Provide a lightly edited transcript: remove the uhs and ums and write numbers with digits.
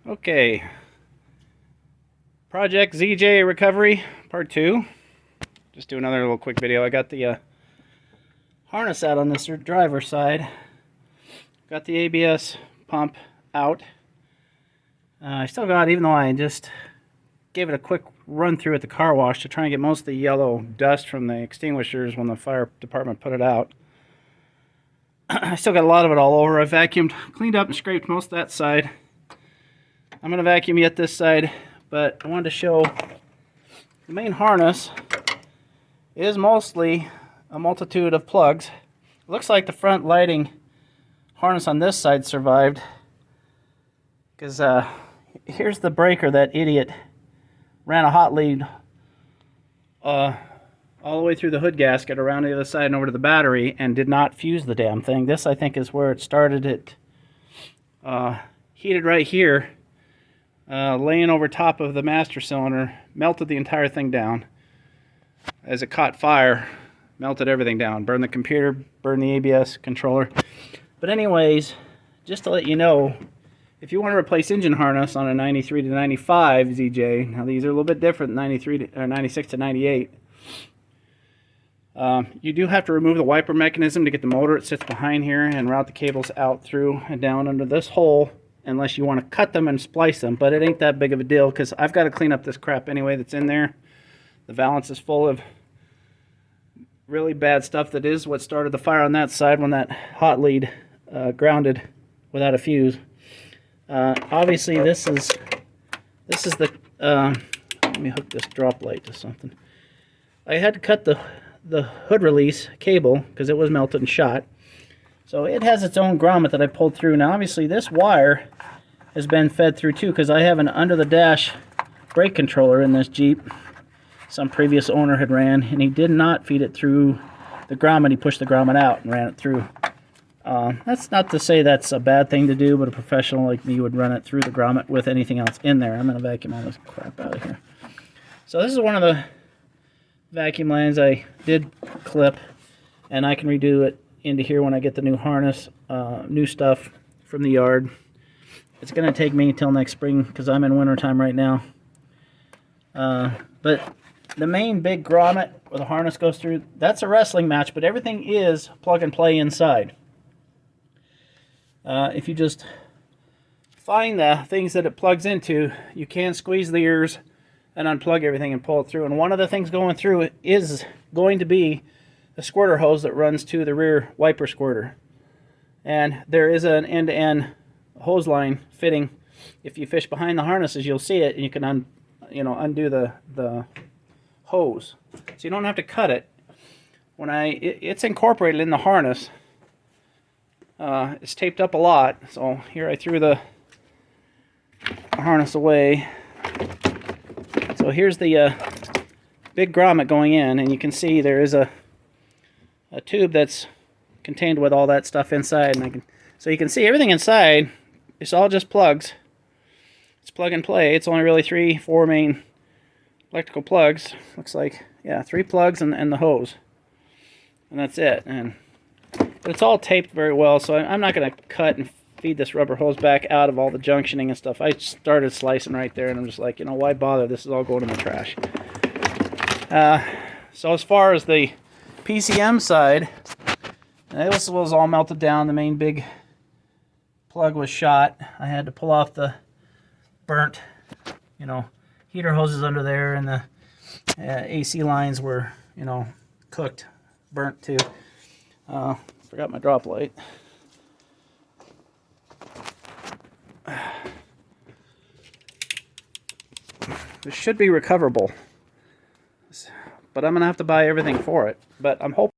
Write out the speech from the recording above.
Okay, Project ZJ Recovery Part 2. Just do another little quick video. I got the harness out on this driver's side. Got the ABS pump out. I still got, even though I just gave it a quick run through at the car wash to try and get most of the yellow dust from the extinguishers when the fire department put it out. I still got a lot of it all over. I vacuumed, cleaned up and scraped most of that side. I'm going to vacuum yet this side, but I wanted to show the main harness is mostly a multitude of plugs. It looks like the front lighting harness on this side survived, because here's the breaker that idiot ran a hot lead all the way through the hood gasket around the other side and over to the battery and did not fuse the damn thing. This, I think, is where it started. It heated right here, laying over top of the master cylinder, melted the entire thing down. As it caught fire, melted everything down, burned the computer, burned the ABS controller. But anyways, just to let you know, if you want to replace engine harness on a 93 to 95 ZJ, now these are a little bit different, 96 to 98, you do have to remove the wiper mechanism to get the motor. It sits behind here, and route the cables out through and down under this hole, unless you want to cut them and splice them. But it ain't that big of a deal, because I've got to clean up this crap anyway that's in there. The valance is full of really bad stuff. That is what started the fire on that side when that hot lead grounded without a fuse. Obviously this is the let me hook this drop light to something. I had to cut the hood release cable because it was melted and shot. So it has its own grommet that I pulled through. Now obviously this wire has been fed through too, because I have an under the dash brake controller in this Jeep. Some previous owner had ran, and he did not feed it through the grommet. He pushed the grommet out and ran it through. That's not to say that's a bad thing to do, but a professional like me would run it through the grommet with anything else in there. I'm going to vacuum all this crap out of here. So this is one of the vacuum lines I did clip, and I can redo it into here when I get the new harness, new stuff from the yard. It's going to take me until next spring because I'm in winter time right now. But the main big grommet where the harness goes through, that's a wrestling match, but everything is plug and play inside. If you just find the things that it plugs into, you can squeeze the ears and unplug everything and pull it through. And one of the things going through it is going to be a squirter hose that runs to the rear wiper squirter. And there is an end-to-end hose line fitting. If you fish behind the harnesses, you'll see it, and you can undo the hose. So you don't have to cut it. It's incorporated in the harness. It's taped up a lot, so here I threw the harness away. So here's the big grommet going in, and you can see there is a tube that's contained with all that stuff inside, and so you can see everything inside. It's all just plugs. It's plug and play. It's only really 3-4 main electrical plugs. Looks like, yeah, 3 plugs and the hose, and that's it. But it's all taped very well, so I'm not going to cut and feed this rubber hose back out of all the junctioning and stuff. I started slicing right there, and I'm just like, why bother? This is all going in the trash. So as far as the PCM side, this was all melted down. The main big plug was shot. I had to pull off the burnt, heater hoses under there, and the AC lines were, cooked, burnt too. Forgot my drop light. This should be recoverable, but I'm gonna have to buy everything for it. But I'm hoping